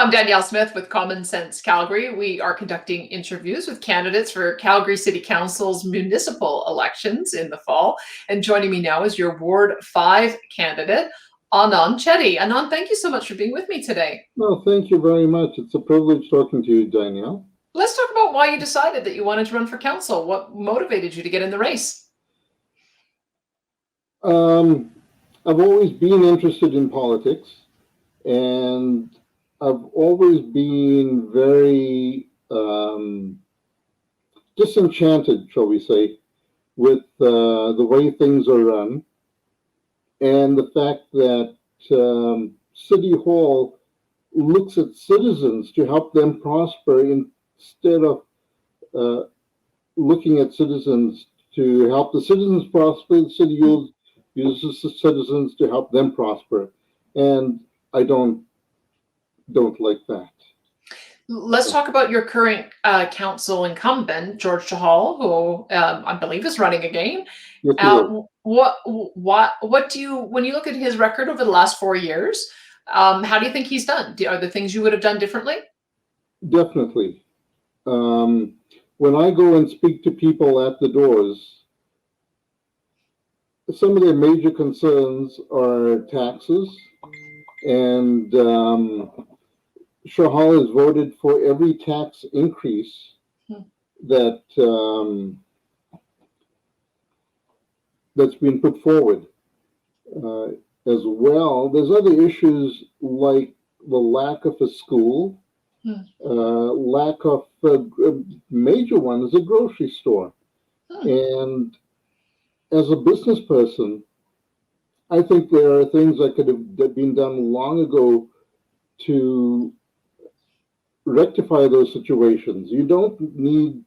I'm Danielle Smith with Common Sense Calgary. We are conducting interviews with candidates for Calgary City Council's municipal elections in the fall. And joining me now is your Ward 5 candidate, Anand Chetty. Anand, thank you so much for being with me today. Well, thank you very much. It's a privilege talking to you, Danielle. Let's talk about why you decided that you wanted to run for council. What motivated you to get in the race? I've always been interested in politics, and I've always been very disenchanted, shall we say, with the way things are run, and the fact that City Hall looks at citizens to help them prosper instead of looking at citizens to help the citizens prosper. The city uses the citizens to help them prosper, and I don't like that. Let's talk about your current council incumbent, George Chahal, who I believe is running again. Yes, What do you, when you look at his record over the last 4 years, how do you think he's done? Are there things you would have done differently? Definitely. When I go and speak to people at the doors, some of their major concerns are taxes, and Chahal has voted for every tax increase that that's been put forward. As well, there's other issues like the lack of a school, lack of a major one is a grocery store. And as a business person, I think there are things that could have been done long ago to rectify those situations. You don't need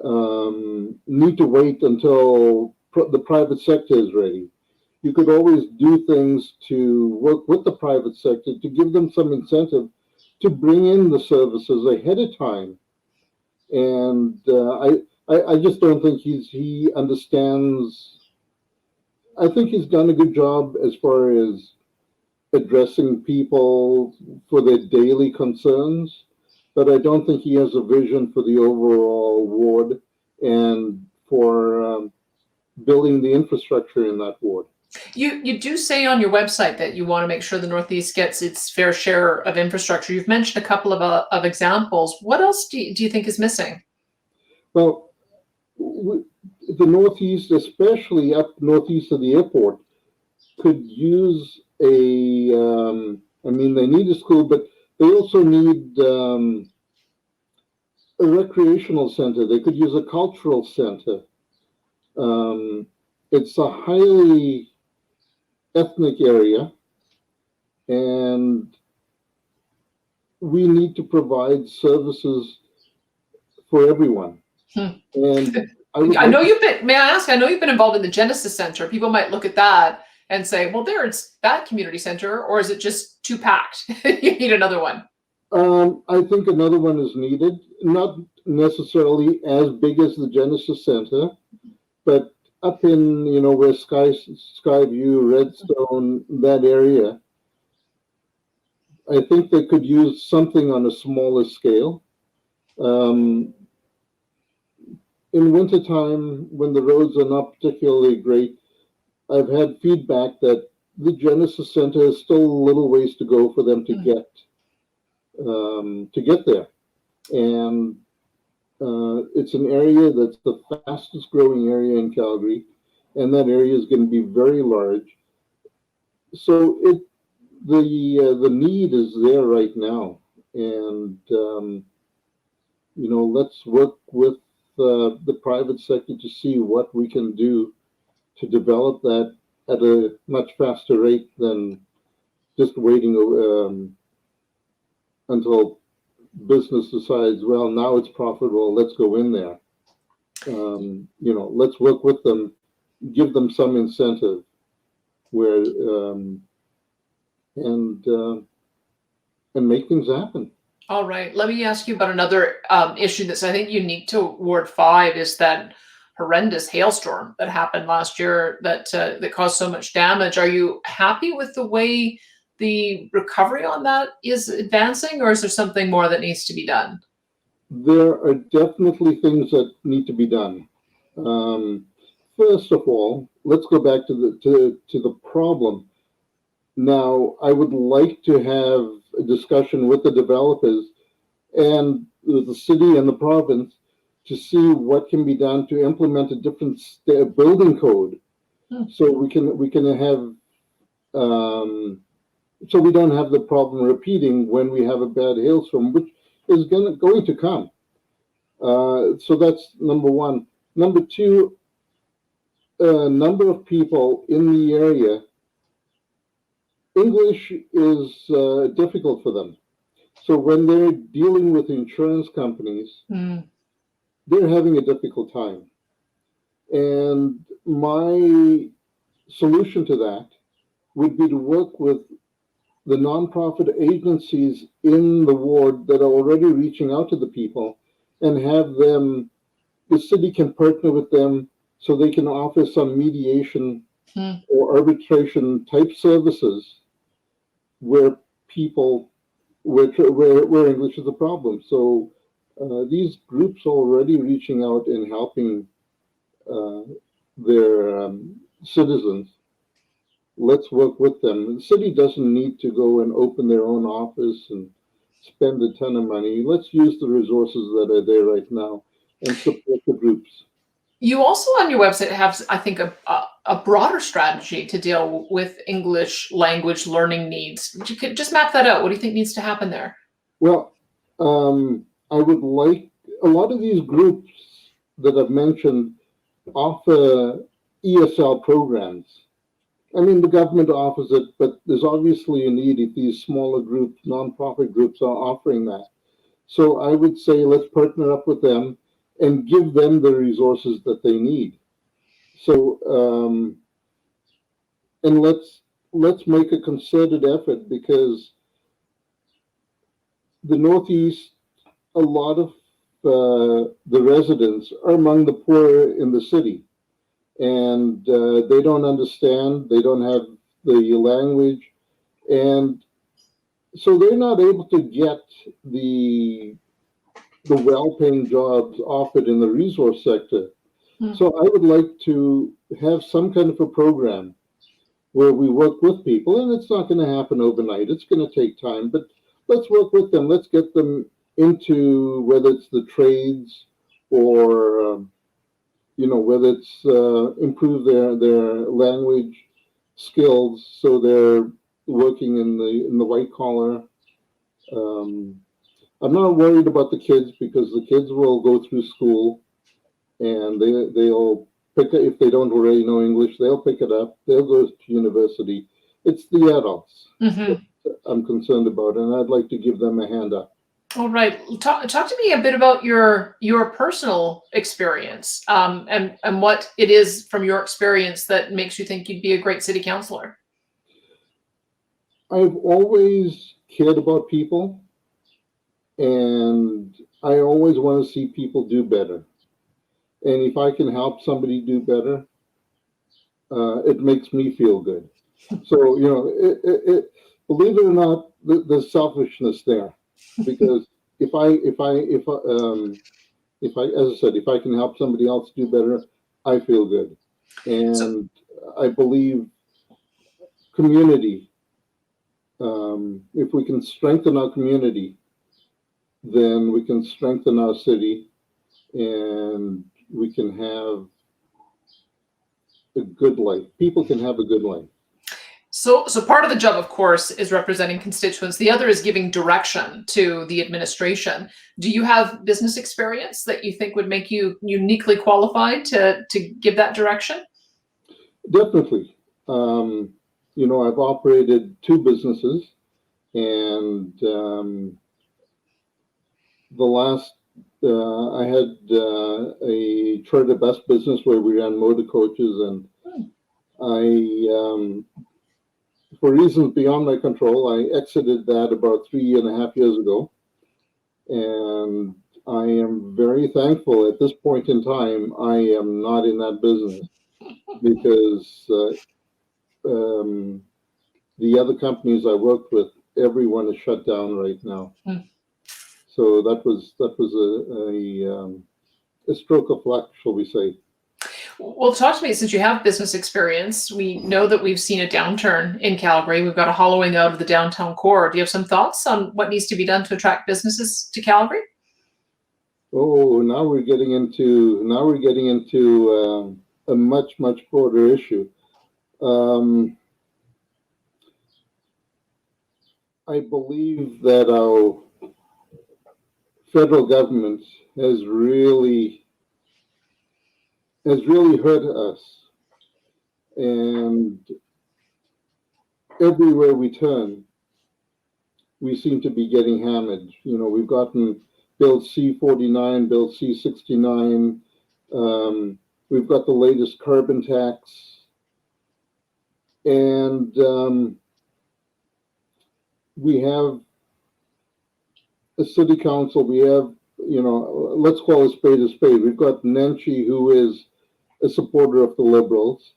to wait until the private sector is ready. You could always do things to work with the private sector to give them some incentive to bring in the services ahead of time. And I just don't think he understands. I think he's done a good job as far as addressing people for their daily concerns, but I don't think he has a vision for the overall ward and for building the infrastructure in that ward. You do say on your website that you want to make sure the Northeast gets its fair share of infrastructure. You've mentioned a couple of examples. What else do you think is missing? Well, the Northeast, especially up northeast of the airport, could use a, I mean, they need a school, but they also need a recreational center. They could use a cultural center. It's a highly ethnic area, and we need to provide services for everyone. And I know you've been, may I ask, I know you've been involved in the Genesis Center. People might look at that and say, well, there's that community center, or is it just too packed? You need another one. I think another one is needed, not necessarily as big as the Genesis Center, but up in, you know, where Skyview, Redstone, that area, I think they could use something on a smaller scale. In wintertime, when the roads are not particularly great, I've had feedback that the Genesis Center is still a little ways to go for them to get there. And it's an area that's the fastest growing area in Calgary, and that area is going to be very large. So the need is there right now, and you know, let's work with the private sector to see what we can do to develop that at a much faster rate than just waiting until business decides, well, now it's profitable, let's go in there. You know, let's work with them, give them some incentive where and make things happen. All right. Let me ask you about another issue that's, I think, unique to Ward 5 is that horrendous hailstorm that happened last year that caused so much damage. Are you happy with the way the recovery on that is advancing, or is there something more that needs to be done? There are definitely things that need to be done. First of all, let's go back to the problem. Now, I would like to have a discussion with the developers and the city and the province to see what can be done to implement a different building code, so we can have so we don't have the problem repeating when we have a bad hailstorm, which is going to come. So that's number one. Number two, a number of people in the area, English is difficult for them. So when they're dealing with insurance companies, they're having a difficult time. And my solution to that would be to work with the nonprofit agencies in the ward that are already reaching out to the people, and have them, the city can partner with them so they can offer some mediation or arbitration type services where people, where English is a problem. So these groups are already reaching out and helping their citizens. Let's work with them. The city doesn't need to go and open their own office and spend a ton of money. Let's use the resources that are there right now and support the groups. You also on your website have, I think, a broader strategy to deal with English language learning needs. You could just map that out. What do you think needs to happen there? Well, I would like, a lot of these groups that I've mentioned offer ESL programs. I mean, the government offers it, but there's obviously a need if these smaller groups, nonprofit groups, are offering that. So I would say let's partner up with them and give them the resources that they need. So, and let's make a concerted effort, because the Northeast, a lot of the residents are among the poor in the city, and they don't understand, they don't have the language, and so they're not able to get the well-paying jobs offered in the resource sector. So I would like to have some kind of a program where we work with people, and it's not going to happen overnight. It's going to take time, but let's work with them. Let's get them into, whether it's the trades or whether it's improve their language skills, so they're working in the white collar. I'm not worried about the kids, because the kids will go through school and they'll pick it. If they don't already know English, they'll pick it up. They'll go to university. It's the adults that I'm concerned about, and I'd like to give them a hand up. All right. Talk to me a bit about your personal experience, and what it is from your experience that makes you think you'd be a great city councillor. I've always cared about people, and I always want to see people do better. And if I can help somebody do better, it makes me feel good. So, believe it or not, there's selfishness there, because if I, as I said, if I can help somebody else do better, I feel good. And I believe community, if we can strengthen our community, then we can strengthen our city, and we can have a good life. People can have a good life. So part of the job, of course, is representing constituents. The other is giving direction to the administration. Do you have business experience that you think would make you uniquely qualified to give that direction? Definitely. I've operated 2 businesses, and the last, I had a charter bus business where we ran motor coaches, and I, for reasons beyond my control, I exited that about 3.5 years ago. And I am very thankful at this point in time I am not in that business, because the other companies I worked with, everyone is shut down right now. So that was a stroke of luck, shall we say. Well, talk to me, since you have business experience. We know that we've seen a downturn in Calgary. We've got a hollowing out of the downtown core. Do you have some thoughts on what needs to be done to attract businesses to Calgary? Oh, now we're getting into a much broader issue. I believe that our federal government has really hurt us, and everywhere we turn, we seem to be getting hammered. We've gotten Bill C-49, Bill C-69. We've got the latest carbon tax, and we have a city council. We have, let's call a spade a spade. We've got Nenshi, who is a supporter of the Liberals.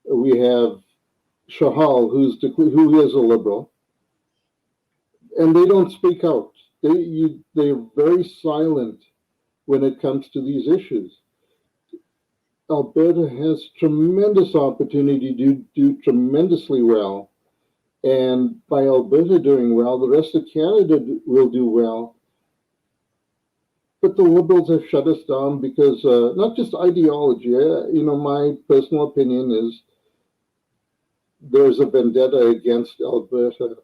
We have Shahal, who is a Liberal, and they don't speak out. They're very silent when it comes to these issues. Alberta has tremendous opportunity to do tremendously well, and by Alberta doing well, the rest of Canada will do well. But the Liberals have shut us down because not just ideology. My personal opinion is there's a vendetta against Alberta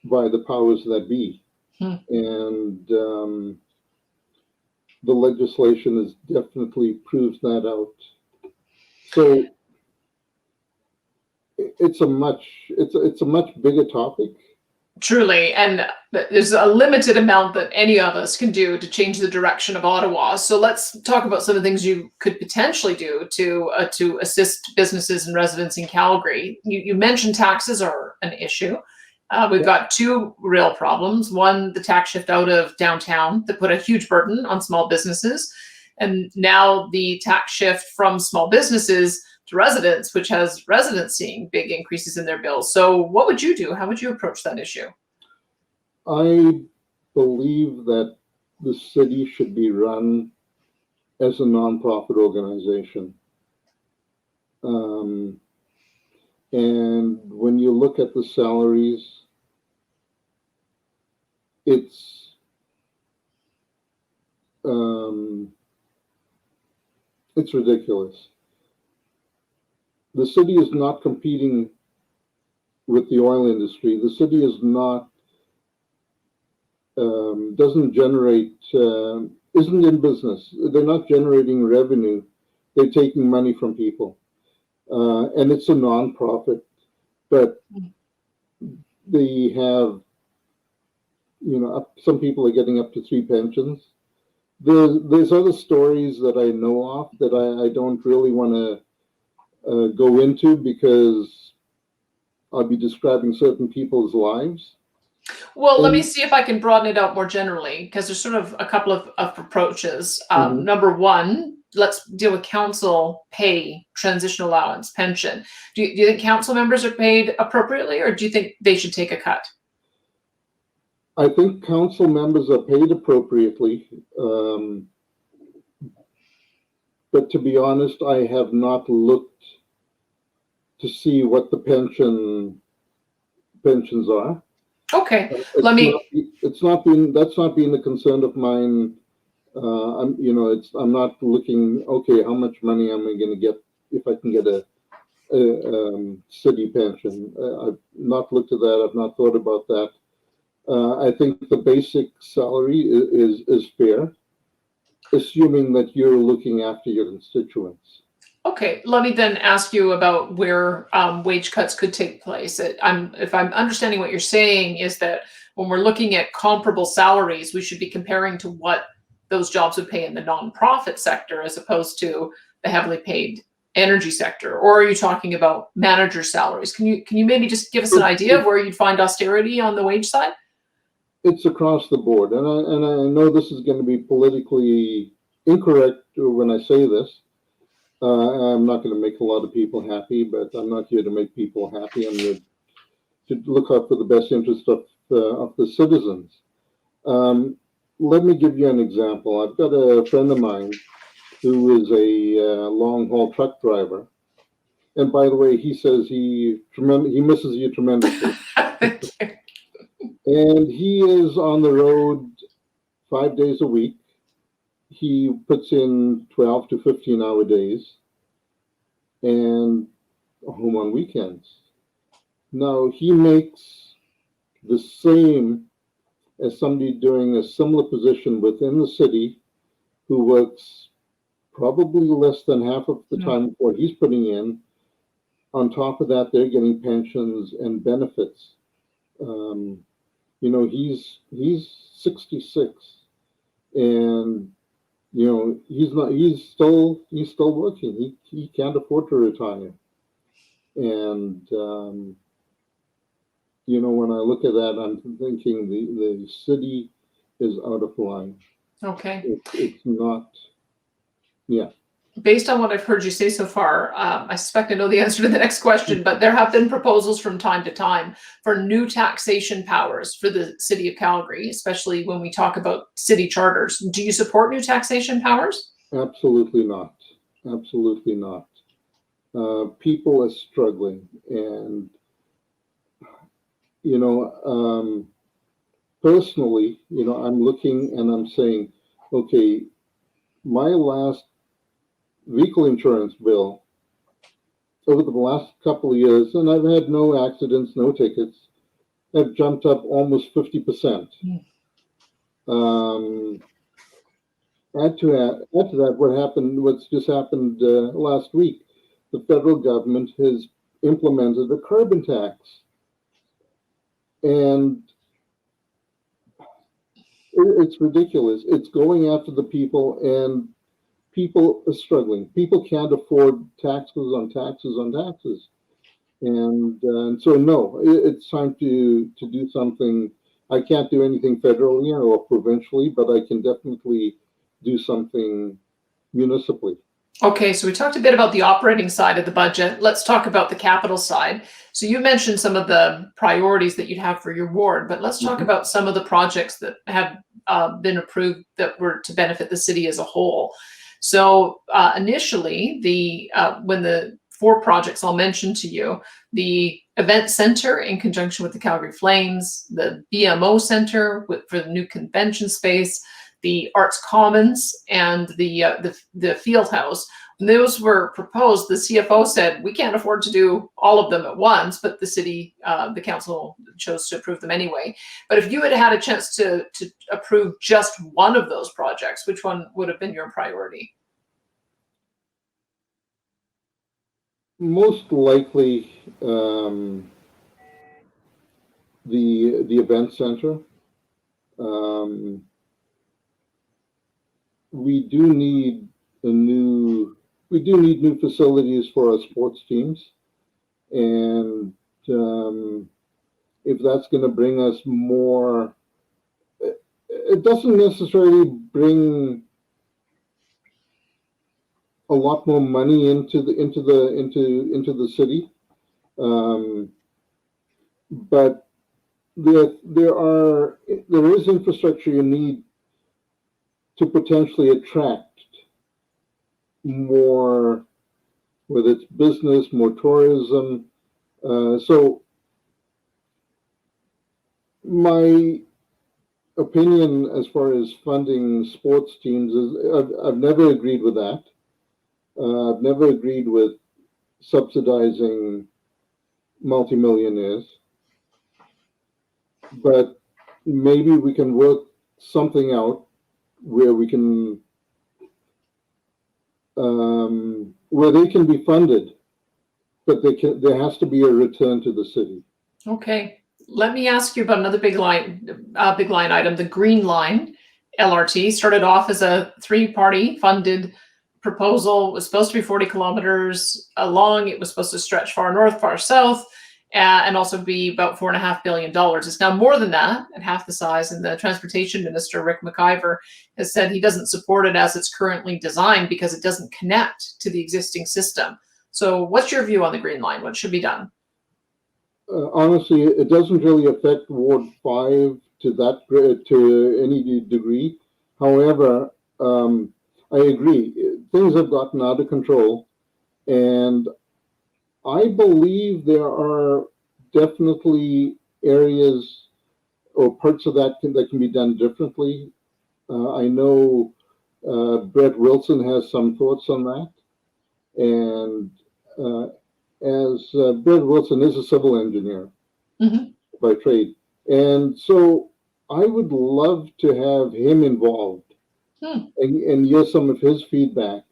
by the powers that be. And the legislation has definitely proves that out. So it's a much bigger topic. Truly, and there's a limited amount that any of us can do to change the direction of Ottawa. So let's talk about some of the things you could potentially do to assist businesses and residents in Calgary. You mentioned taxes are an issue. We've got two real problems. One, the tax shift out of downtown that put a huge burden on small businesses. And now the tax shift from small businesses to residents, which has residents seeing big increases in their bills. So what would you do? How would you approach that issue? I believe that the city should be run as a nonprofit organization. And when you look at the salaries, it's ridiculous. The city is not competing with the oil industry. The city is not, doesn't generate, isn't in business. They're not generating revenue. They're taking money from people. And it's a non-profit, but they have, some people are getting up to 3 pensions. There's other stories that I know of that I don't really want to go into because I'll be describing certain people's lives. Well, let me see if I can broaden it out more generally, because there's sort of a couple of approaches. Number one, let's deal with council pay, transition allowance, pension. Do you think council members are paid appropriately, or do you think they should take a cut? I think council members are paid appropriately. But to be honest, I have not looked to see what the pensions are. Okay, that's not been a concern of mine. I'm not looking. Okay, how much money am I going to get if I can get a city pension? I've not looked at that. I've not thought about that. I think the basic salary is fair, assuming that you're looking after your constituents. Okay, let me then ask you about where wage cuts could take place. If I'm understanding what you're saying is that when we're looking at comparable salaries, we should be comparing to what those jobs would pay in the nonprofit sector as opposed to the heavily paid energy sector. Or are you talking about manager salaries? Can you maybe just give us an idea of where you'd find austerity on the wage side? It's across the board, and I know this is going to be politically incorrect when I say this. I'm not going to make a lot of people happy, but I'm not here to make people happy. I'm here to look out for the best interest of the citizens. Let me give you an example. I've got a friend of mine who is a long-haul truck driver. And by the way, he says he misses you tremendously. Thank you. And he is on the road 5 days a week. He puts in 12 to 15-hour days and home on weekends. Now, he makes the same as somebody doing a similar position within the city who works probably less than half of the time what he's putting in. On top of that, they're getting pensions and benefits. He's 66, and he's still working. He can't afford to retire. And when I look at that, I'm thinking the city is out of line. Okay. It's not. Yeah. Based on what I've heard you say so far, I suspect I know the answer to the next question, but there have been proposals from time to time for new taxation powers for the city of Calgary, especially when we talk about city charters. Do you support new taxation powers? Absolutely not. Absolutely not. People are struggling, and personally, I'm looking and I'm saying, okay, my last vehicle insurance bill over the last couple of years, and I've had no accidents, no tickets, have jumped up almost 50%. Add to that, what's just happened last week, the federal government has implemented a carbon tax. And it's ridiculous. It's going after the people, and people are struggling. People can't afford taxes on taxes on taxes. And so, no, it's time to do something. I can't do anything federally or provincially, but I can definitely do something municipally. Okay, so we talked a bit about the operating side of the budget. Let's talk about the capital side. So you mentioned some of the priorities that you'd have for your ward, but let's talk about some of the projects that have been approved that were to benefit the city as a whole. So initially, when the 4 projects I'll mention to you, the event center in conjunction with the Calgary Flames, the BMO Center for the new convention space, the Arts Commons, and the Field House. When those were proposed, the CFO said, we can't afford to do all of them at once, but the council chose to approve them anyway. But if you had had a chance to approve just one of those projects, which one would have been your priority? Most likely the event center. We do need new facilities for our sports teams, and if that's going to bring us more, it doesn't necessarily bring a lot more money into the city, but there is infrastructure you need to potentially attract more, whether it's business, more tourism. So my opinion as far as funding sports teams is I've never agreed with that. I've never agreed with subsidizing multimillionaires, but maybe we can work something out where we can, where they can be funded, but there has to be a return to the city. Okay, let me ask you about another big line item. The Green Line LRT started off as a 3-party funded proposal. It was supposed to be 40 kilometers long. It was supposed to stretch far north, far south, and also be about $4.5 billion. It's now more than that, at half the size. And the transportation minister, Rick McIver, has said he doesn't support it as it's currently designed because it doesn't connect to the existing system. So what's your view on the Green Line? What should be done? Honestly, it doesn't really affect Ward 5 to any degree. However, I agree. Things have gotten out of control, and I believe there are definitely areas or parts of that can be done differently. I know Brett Wilson has some thoughts on that, and uh, as Brett Wilson is a civil engineer Mhm. by trade, and so I would love to have him involved Hmm. and hear some of his feedback.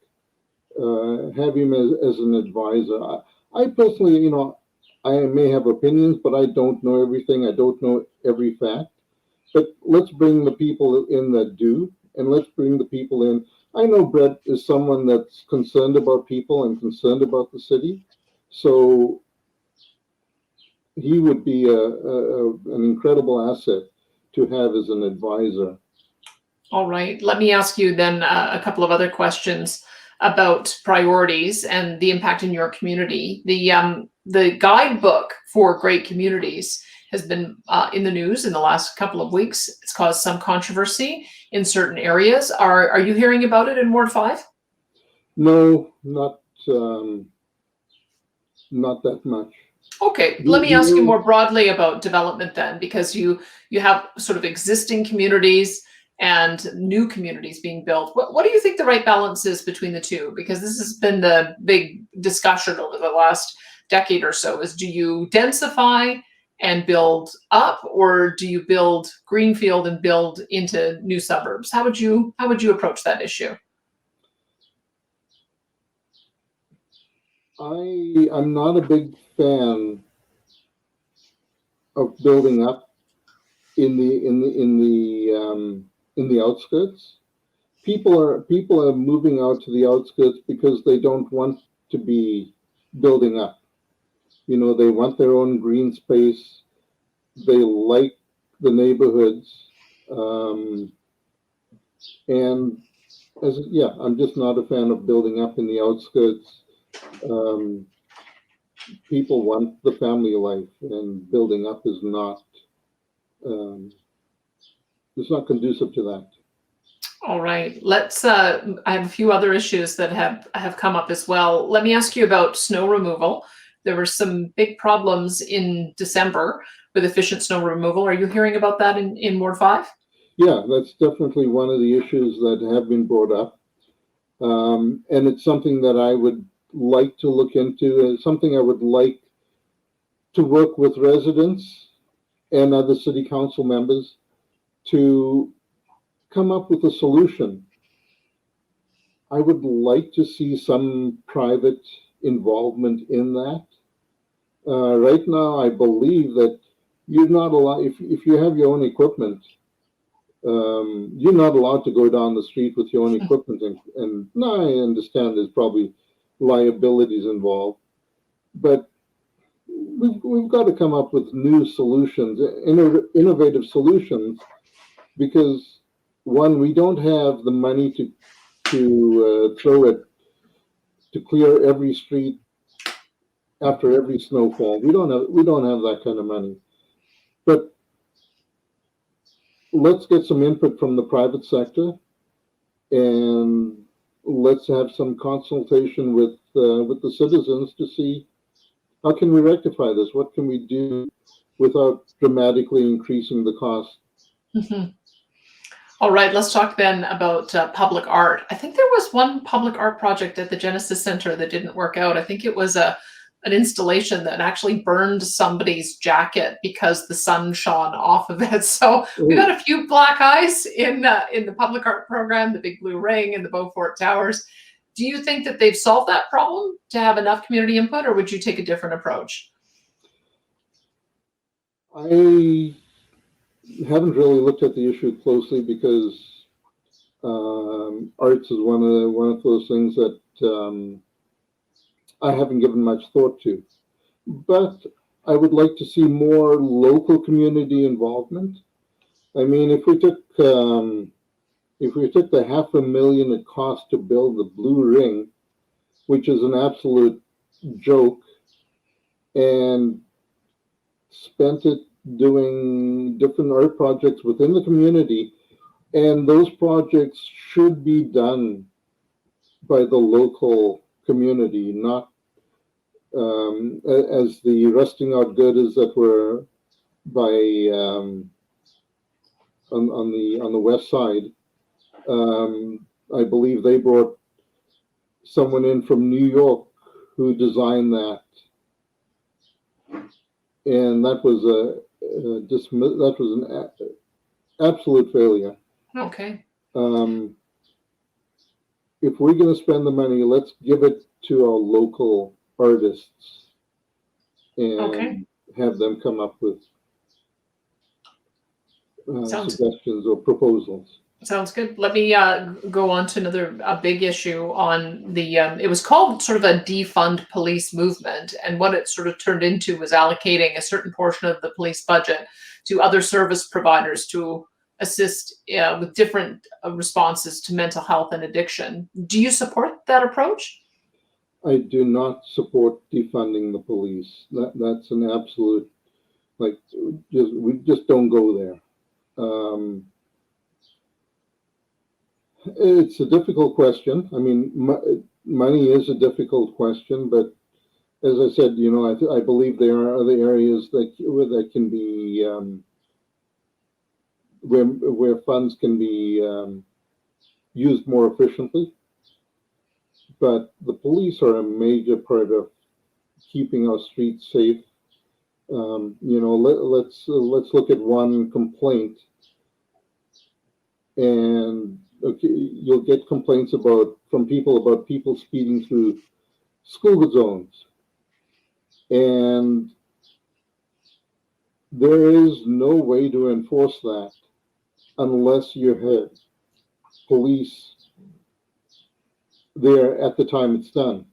Have him as an advisor. I personally, I may have opinions, but I don't know everything. I don't know every fact. But let's bring the people in that do, and let's bring the people in. I know Brett is someone that's concerned about people and concerned about the city, so he would be an incredible asset to have as an advisor. All right. Let me ask you then a couple of other questions about priorities and the impact in your community. The guidebook for great communities has been in the news in the last couple of weeks. It's caused some controversy in certain areas. Are you hearing about it in Ward 5? No, not that much. Okay, let me ask you The more broadly about development then, because you have sort of existing communities and new communities being built. What do you think the right balance is between the two? Because this has been the big discussion over the last decade or so, is do you densify and build up, or do you build greenfield and build into new suburbs? How would you approach that issue? I'm not a big fan of building up in the outskirts. People are moving out to the outskirts because they don't want to be building up. They want their own green space. They like the neighborhoods, and I'm just not a fan of building up in the outskirts. Um, People want the family life, and building up is not. Um, it's not conducive to that. All right, I have a few other issues that have come up as well. Let me ask you about snow removal. There were some big problems in December with efficient snow removal. Are you hearing about that in Ward 5? Yeah, that's definitely one of the issues that have been brought up. And it's something that I would like to look into. It's something I would like to work with residents and other city council members to come up with a solution. I would like to see some private involvement in that. Right now, I believe that you're not allowed, if you have your own equipment, you're not allowed to go down the street with your own equipment. And now I understand there's probably liabilities involved, but we've got to come up with new solutions, innovative solutions, because one, we don't have the money to throw it to clear every street after every snowfall. We don't have that kind of money. But let's get some input from the private sector, and let's have some consultation with the citizens to see how can we rectify this. What can we do without dramatically increasing the cost? Mhm. All right, let's talk then about public art. I think there was one public art project at the Genesis Center that didn't work out. I think it was an installation that actually burned somebody's jacket because the sun shone off of it. So we've Oh, had a few black eyes in the public art program, the Big Blue Ring and the Beaufort Towers. Do you think that they've solved that problem to have enough community input, or would you take a different approach? I haven't really looked at the issue closely because arts is one of those things that I haven't given much thought to. But I would like to see more local community involvement. I mean, if we took the 500,000 it cost to build the Blue Ring, which is an absolute joke, and spent it doing different art projects within the community, and those projects should be done by the local community, not as the rusting out girders that were by on the west side. I believe they brought someone in from New York who designed that, and that was an absolute failure. Okay. If we're going to spend the money, let's give it to our local artists and have them come up with suggestions or proposals. Sounds good. Let me go on to another big issue on the, it was called sort of a defund police movement. And what it sort of turned into was allocating a certain portion of the police budget to other service providers to assist with different responses to mental health and addiction. Do you support that approach? I do not support defunding the police. That's an absolute, like, we just don't go there. It's a difficult question. I mean, money is a difficult question, but as I said, you know, I believe there are other areas that can be where funds can be used more efficiently. But the police are a major part of keeping our streets safe. You know, let's look at one complaint, and okay, you'll get complaints from people about people speeding through school zones, and there is no way to enforce that unless you have police there at the time it's done.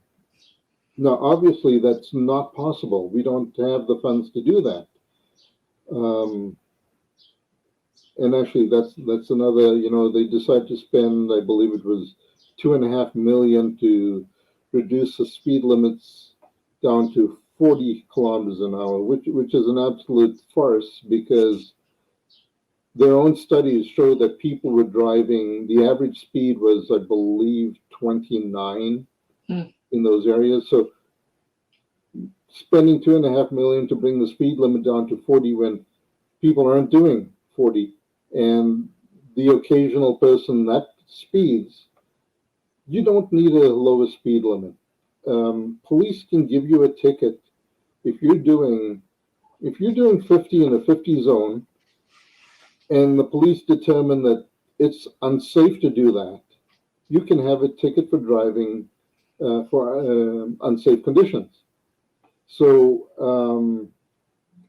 Now, obviously, that's not possible. We don't have the funds to do that. And actually, that's another. You know, they decided to spend, I believe it was $2.5 million to reduce the speed limits down to 40 kilometers an hour, which is an absolute farce, because their own studies show that people were driving. The average speed was, I believe, 29 in those areas. So spending $2.5 million to bring the speed limit down to 40 when people aren't doing 40, and the occasional person that speeds, you don't need a lower speed limit. Police can give you a ticket if you're doing 50 in a 50 zone, and the police determine that it's unsafe to do that. You can have a ticket for driving for unsafe conditions. So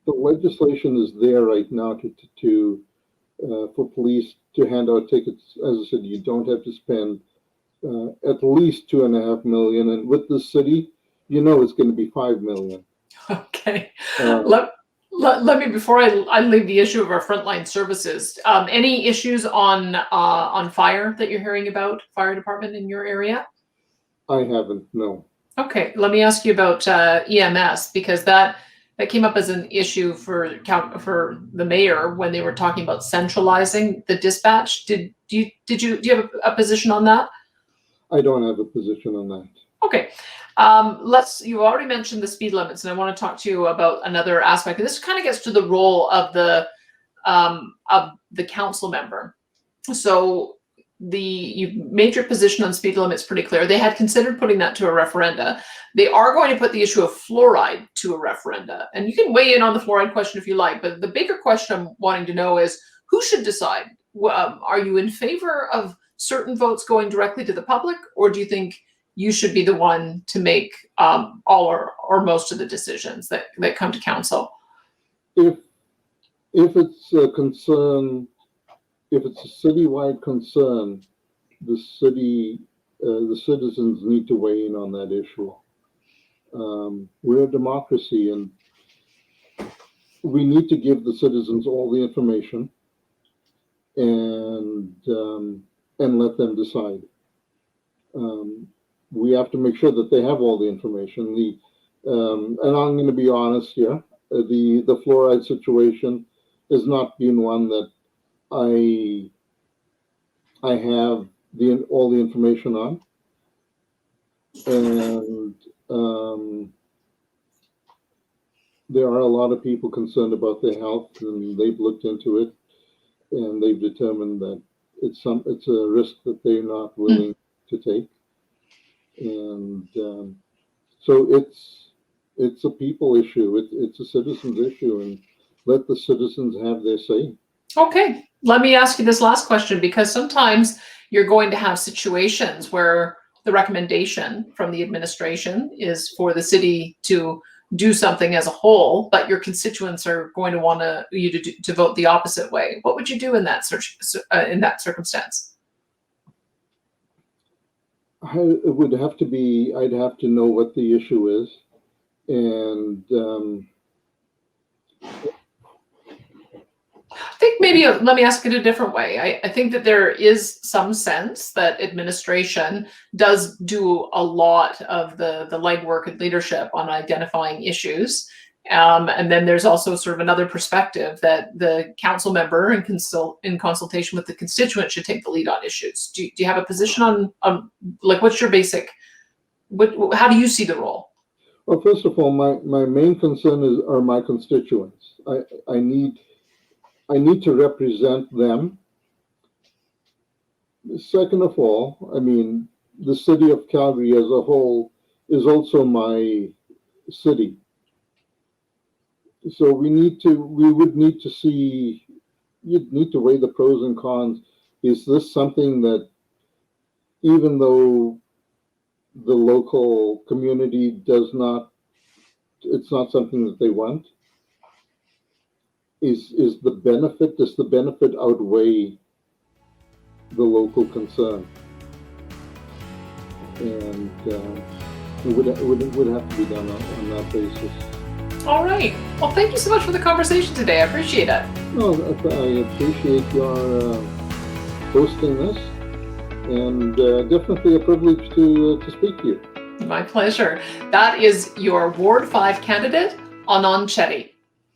the legislation is there right now for police to hand out tickets. As I said, you don't have to spend at least $2.5 million, and with the city, you know, it's going to be $5 million. Okay. Let me, before I leave the issue of our frontline services, any issues on fire that you're hearing about, fire department in your area? I haven't, no. Okay, let me ask you about EMS, because that came up as an issue for the mayor when they were talking about centralizing the dispatch. Do you have a position on that? I don't have a position on that. Okay. You already mentioned the speed limits, and I want to talk to you about another aspect. And this kind of gets to the role of the council member. So you made your position on speed limits pretty clear. They had considered putting that to a referenda. They are going to put the issue of fluoride to a referenda. And you can weigh in on the fluoride question if you like, but the bigger question I'm wanting to know is who should decide? Are you in favor of certain votes going directly to the public, or do you think you should be the one to make all or most of the decisions that come to council? If it's a concern, if it's a citywide concern, the citizens need to weigh in on that issue. We're a democracy, and we need to give the citizens all the information and let them decide. We have to make sure that they have all the information. And I'm going to be honest here. the fluoride situation has not been one that I have all the information on, and there are a lot of people concerned about their health, and they've looked into it, and they've determined that it's a risk that they're not willing to take, and so it's a people issue. It's a citizens issue, and let the citizens have their say. Okay, let me ask you this last question, because sometimes you're going to have situations where the recommendation from the administration is for the city to do something as a whole, but your constituents are going to want you to vote the opposite way. What would you do in that circumstance? I'd have to know what the issue is, and I think maybe let me ask it a different way. I think that there is some sense that administration does do a lot of the legwork and leadership on identifying issues. And then there's also sort of another perspective that the council member in consultation with the constituent should take the lead on issues. Do you have a position on like, what's your basic, how do you see the role? Well, first of all, my main concern are my constituents. I need to represent them. Second of all, I mean, the city of Calgary as a whole is also my city. So you'd need to weigh the pros and cons. Is this something that, even though the local community it's not something that they want? Does the benefit outweigh the local concern? And it would have to be done on that basis. All right. Well, thank you so much for the conversation today. I appreciate it. No, I appreciate your hosting this, and definitely a privilege to speak to you. My pleasure. That is your Ward 5 candidate, Anand Chetty.